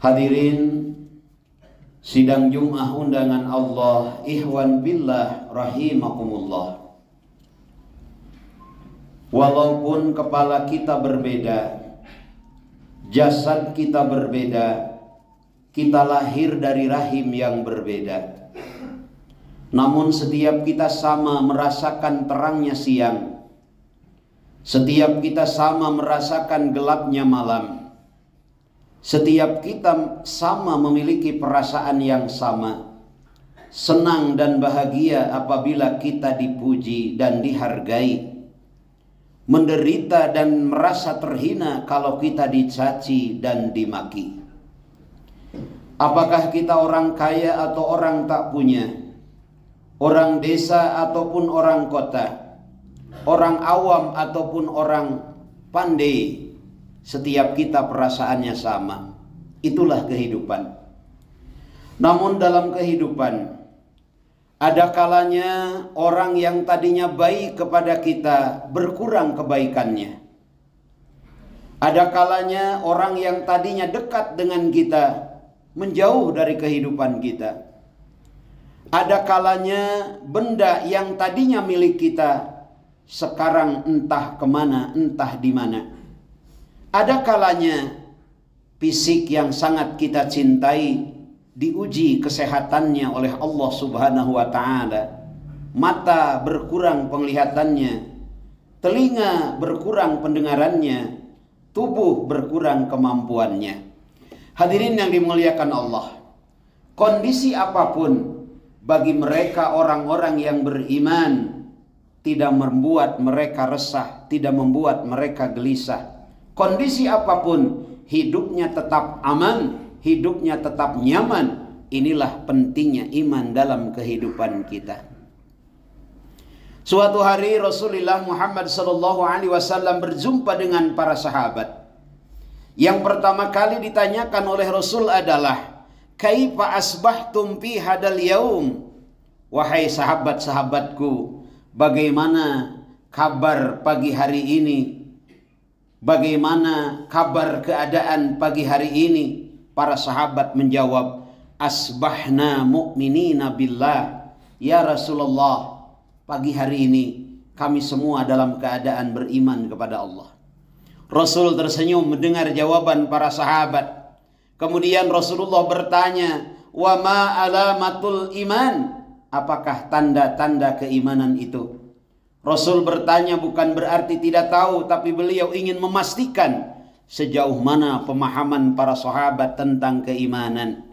Hadirin sidang Jum'ah undangan Allah, ikhwan billah rahimakumullah. Walaupun kepala kita berbeda, jasad kita berbeda, kita lahir dari rahim yang berbeda, namun setiap kita sama merasakan terangnya siang, setiap kita sama merasakan gelapnya malam. Setiap kita sama memiliki perasaan yang sama, senang dan bahagia apabila kita dipuji dan dihargai, menderita dan merasa terhina kalau kita dicaci dan dimaki. Apakah kita orang kaya atau orang tak punya, orang desa ataupun orang kota, orang awam ataupun orang pandai, setiap kita perasaannya sama. Itulah kehidupan. Namun dalam kehidupan ada kalanya orang yang tadinya baik kepada kita berkurang kebaikannya. Ada kalanya orang yang tadinya dekat dengan kita menjauh dari kehidupan kita. Ada kalanya benda yang tadinya milik kita sekarang entah kemana, entah di mana. Ada kalanya fisik yang sangat kita cintai diuji kesehatannya oleh Allah Subhanahu wa ta'ala. Mata berkurang penglihatannya, telinga berkurang pendengarannya, tubuh berkurang kemampuannya. Hadirin yang dimuliakan Allah, kondisi apapun bagi mereka orang-orang yang beriman tidak membuat mereka resah, tidak membuat mereka gelisah. Kondisi apapun, hidupnya tetap aman, hidupnya tetap nyaman. Inilah pentingnya iman dalam kehidupan kita. Suatu hari Rasulullah Muhammad SAW berjumpa dengan para sahabat. Yang pertama kali ditanyakan oleh Rasul adalah, kaifa asbahtum fi hadal yaum? Wahai sahabat-sahabatku, bagaimana kabar pagi hari ini? Bagaimana kabar keadaan pagi hari ini? Para sahabat menjawab, asbahna mu'minina billah. Ya Rasulullah, pagi hari ini kami semua dalam keadaan beriman kepada Allah. Rasul tersenyum mendengar jawaban para sahabat. Kemudian Rasulullah bertanya, wa ma alamatul iman? Apakah tanda-tanda keimanan itu? Rasul bertanya bukan berarti tidak tahu, tapi beliau ingin memastikan sejauh mana pemahaman para sahabat tentang keimanan.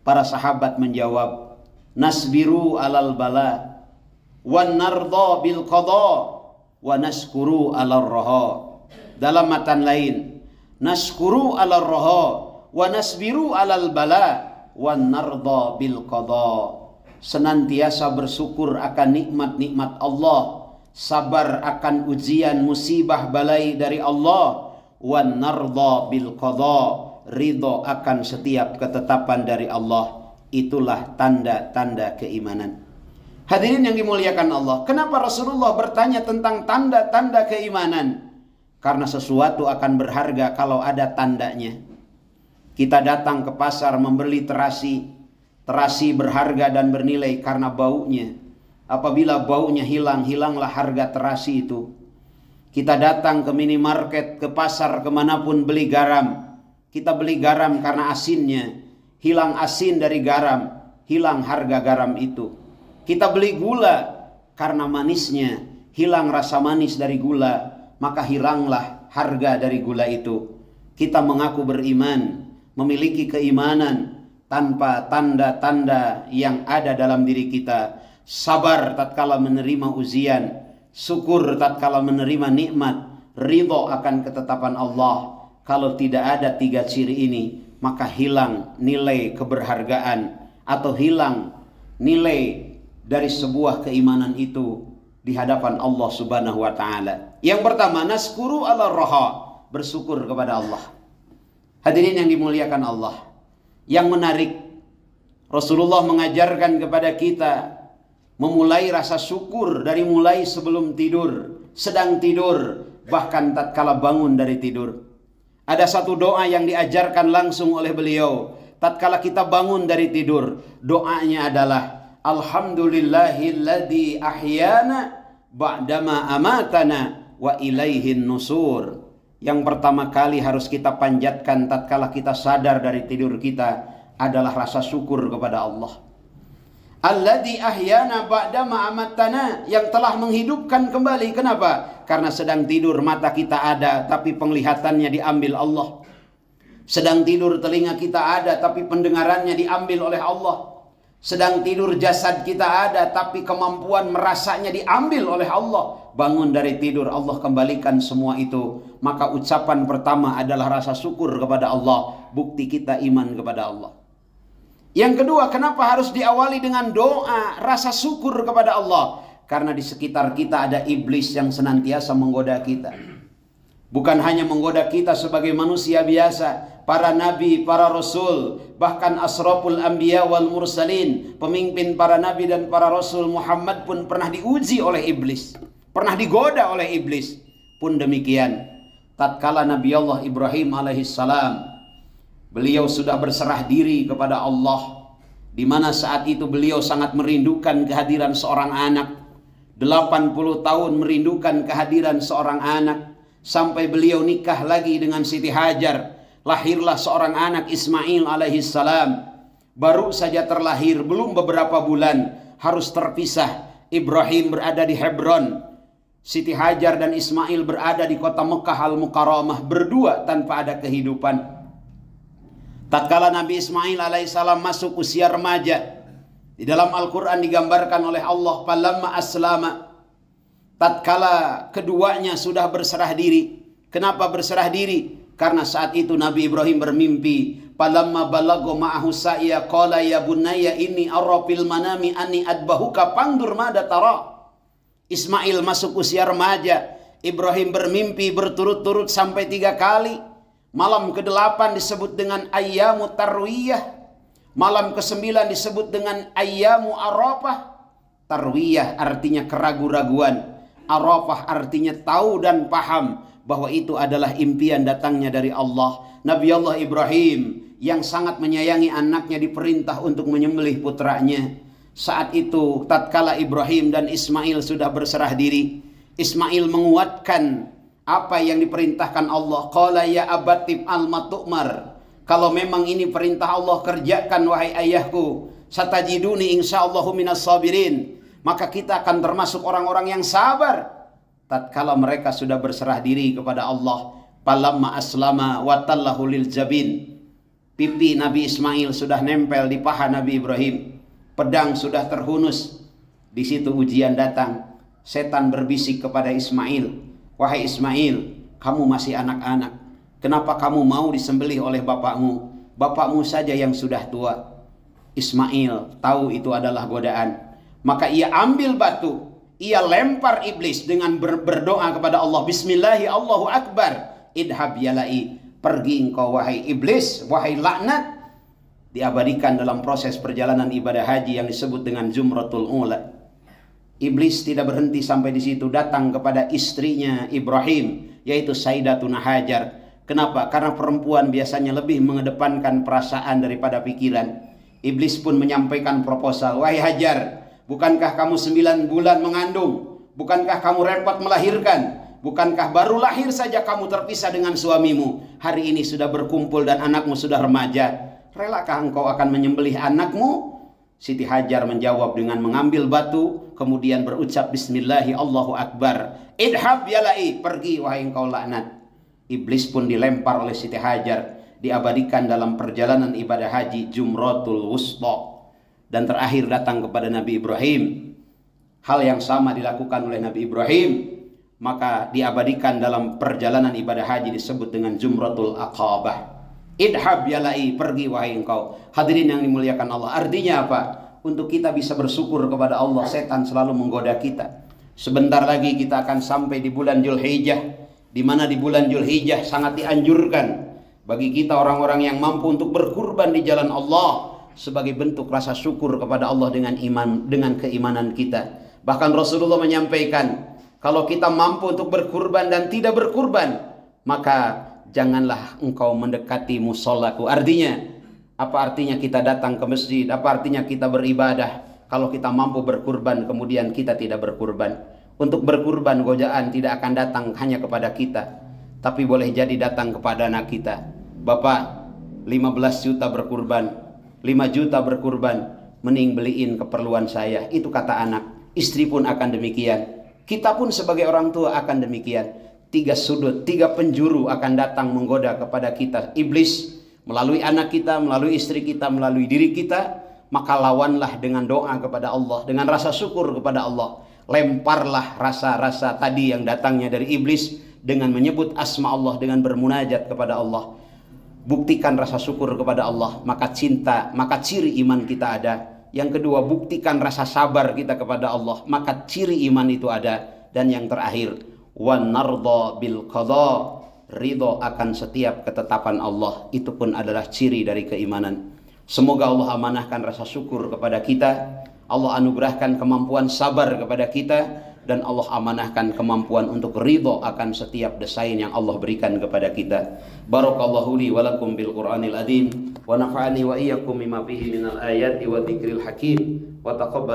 Para sahabat menjawab, nasbiru alal bala, wan narda bil qada, wa naskuru alal raha. Dalam matan lain, naskuru alal raha, wa nasbiru alal bala, wan narda bil qada. Senantiasa bersyukur akan nikmat-nikmat Allah, sabar akan ujian musibah balai dari Allah, wan narda bil qada, ridho akan setiap ketetapan dari Allah. Itulah tanda-tanda keimanan. Hadirin yang dimuliakan Allah, kenapa Rasulullah bertanya tentang tanda-tanda keimanan? Karena sesuatu akan berharga kalau ada tandanya. Kita datang ke pasar membeli terasi. Terasi berharga dan bernilai karena baunya. Apabila baunya hilang, hilanglah harga terasi itu. Kita datang ke minimarket, ke pasar, kemanapun beli garam. Kita beli garam karena asinnya. Hilang asin dari garam, hilang harga garam itu. Kita beli gula karena manisnya. Hilang rasa manis dari gula, maka hilanglah harga dari gula itu. Kita mengaku beriman, memiliki keimanan tanpa tanda-tanda yang ada dalam diri kita. Sabar tatkala menerima ujian, syukur tatkala menerima nikmat, ridho akan ketetapan Allah. Kalau tidak ada tiga ciri ini, maka hilang nilai keberhargaan atau hilang nilai dari sebuah keimanan itu di hadapan Allah Subhanahu wa ta'ala. Yang pertama, naskuru ala raha, bersyukur kepada Allah. Hadirin yang dimuliakan Allah, yang menarik, Rasulullah mengajarkan kepada kita memulai rasa syukur dari mulai sebelum tidur, sedang tidur, bahkan tatkala bangun dari tidur. Ada satu doa yang diajarkan langsung oleh beliau tatkala kita bangun dari tidur. Doanya adalah Alhamdulillahilladzi ahyana ba'dama amatana wa ilaihin nusur. Yang pertama kali harus kita panjatkan tatkala kita sadar dari tidur kita adalah rasa syukur kepada Allah. Alladzi ahyana ba'dama amatana, yang telah menghidupkan kembali. Kenapa? Karena sedang tidur mata kita ada tapi penglihatannya diambil Allah. Sedang tidur telinga kita ada tapi pendengarannya diambil oleh Allah. Sedang tidur jasad kita ada tapi kemampuan merasanya diambil oleh Allah. Bangun dari tidur Allah kembalikan semua itu. Maka ucapan pertama adalah rasa syukur kepada Allah. Bukti kita iman kepada Allah. Yang kedua, kenapa harus diawali dengan doa rasa syukur kepada Allah? Karena di sekitar kita ada iblis yang senantiasa menggoda kita. Bukan hanya menggoda kita sebagai manusia biasa, para nabi, para rasul, bahkan asraful anbiya wal mursalin, pemimpin para nabi dan para rasul Muhammad pun pernah diuji oleh iblis, pernah digoda oleh iblis. Pun demikian, tatkala Nabi Allah Ibrahim alaihissalam, beliau sudah berserah diri kepada Allah, di mana saat itu beliau sangat merindukan kehadiran seorang anak. 80 tahun merindukan kehadiran seorang anak, sampai beliau nikah lagi dengan Siti Hajar. Lahirlah seorang anak Ismail alaihissalam. Baru saja terlahir, belum beberapa bulan harus terpisah. Ibrahim berada di Hebron, Siti Hajar dan Ismail berada di kota Mekah Al-Mukarramah, berdua tanpa ada kehidupan. Tatkala Nabi Ismail alaihissalam masuk usia remaja, di dalam Al-Quran digambarkan oleh Allah, falamma aslama, tatkala keduanya sudah berserah diri. Kenapa berserah diri? Karena saat itu Nabi Ibrahim bermimpi, falamma balagha ma'ahu sa'ya qala ya bunayya inni ara fil manami anni adbahuka fandur mada tara. Ismail masuk usia remaja, Ibrahim bermimpi berturut-turut sampai 3 kali. Malam ke-8 disebut dengan ayyamu tarwiyah. Malam ke-9 disebut dengan ayyamu arafah. Tarwiyah artinya keragu-raguan. Arafah artinya tahu dan paham bahwa itu adalah impian datangnya dari Allah. Nabi Allah Ibrahim yang sangat menyayangi anaknya diperintah untuk menyembelih putranya. Saat itu tatkala Ibrahim dan Ismail sudah berserah diri, Ismail menguatkan apa yang diperintahkan Allah. Qala ya abati al matu'mar. Kalau memang ini perintah Allah, kerjakan wahai ayahku. Satajiduni insyaallahu minas sabirin. Maka kita akan termasuk orang-orang yang sabar. Tatkala mereka sudah berserah diri kepada Allah, falamma aslama wa tallahu lil jabin. Pipi Nabi Ismail sudah nempel di paha Nabi Ibrahim. Pedang sudah terhunus. Di situ ujian datang. Setan berbisik kepada Ismail, wahai Ismail, kamu masih anak-anak. Kenapa kamu mau disembelih oleh bapakmu? Bapakmu saja yang sudah tua. Ismail tahu itu adalah godaan. Maka ia ambil batu, ia lempar iblis dengan berdoa kepada Allah. Bismillahi Allahu Akbar. Idhab yalai. Pergi engkau wahai iblis, wahai laknat. Diabadikan dalam proses perjalanan ibadah haji yang disebut dengan Jumratul Ula. Iblis tidak berhenti sampai di situ, datang kepada istrinya Ibrahim, yaitu Sayyidatuna Hajar. Kenapa? Karena perempuan biasanya lebih mengedepankan perasaan daripada pikiran. Iblis pun menyampaikan proposal, wahai Hajar, bukankah kamu 9 bulan mengandung? Bukankah kamu repot melahirkan? Bukankah baru lahir saja kamu terpisah dengan suamimu? Hari ini sudah berkumpul dan anakmu sudah remaja. Relakah engkau akan menyembelih anakmu? Siti Hajar menjawab dengan mengambil batu, kemudian berucap Bismillahi Allahu Akbar. Idhab yalai. Pergi wahai engkau laknat. Iblis pun dilempar oleh Siti Hajar, diabadikan dalam perjalanan ibadah haji Jumratul Wusta. Dan terakhir datang kepada Nabi Ibrahim. Hal yang sama dilakukan oleh Nabi Ibrahim, maka diabadikan dalam perjalanan ibadah haji disebut dengan Jumratul Aqabah. Idhab yalai, pergi wahai engkau. Hadirin yang dimuliakan Allah, artinya apa? Untuk kita bisa bersyukur kepada Allah, setan selalu menggoda kita. Sebentar lagi kita akan sampai di bulan Dzulhijjah, di mana di bulan Dzulhijjah sangat dianjurkan bagi kita orang-orang yang mampu untuk berkurban di jalan Allah sebagai bentuk rasa syukur kepada Allah dengan iman, dengan keimanan kita. Bahkan Rasulullah menyampaikan, kalau kita mampu untuk berkurban dan tidak berkurban, maka janganlah engkau mendekati musollaku. Artinya, apa artinya kita datang ke masjid? Apa artinya kita beribadah kalau kita mampu berkurban kemudian kita tidak berkurban? Untuk berkurban godaan tidak akan datang hanya kepada kita, tapi boleh jadi datang kepada anak kita. Bapak, 15 juta berkurban, 5 juta berkurban, mending beliin keperluan saya. Itu kata anak. Istri pun akan demikian. Kita pun sebagai orang tua akan demikian. 3 sudut, 3 penjuru akan datang menggoda kepada kita. Iblis melalui anak kita, melalui istri kita, melalui diri kita. Maka lawanlah dengan doa kepada Allah, dengan rasa syukur kepada Allah. Lemparlah rasa-rasa tadi yang datangnya dari iblis dengan menyebut asma Allah, dengan bermunajat kepada Allah. Buktikan rasa syukur kepada Allah, maka cinta, maka ciri iman kita ada. Yang kedua, buktikan rasa sabar kita kepada Allah, maka ciri iman itu ada. Dan yang terakhir, wan narda bil qada, ridho akan setiap ketetapan Allah, itu pun adalah ciri dari keimanan. Semoga Allah amanahkan rasa syukur kepada kita, Allah anugerahkan kemampuan sabar kepada kita, dan Allah amanahkan kemampuan untuk ridho akan setiap desain yang Allah berikan kepada kita. Barakallahu li wa lakum bil Qur'anil azim wa nafa'ani wa iyyakum mimma fihi minal ayati wa dzikril hakim wa taqabbal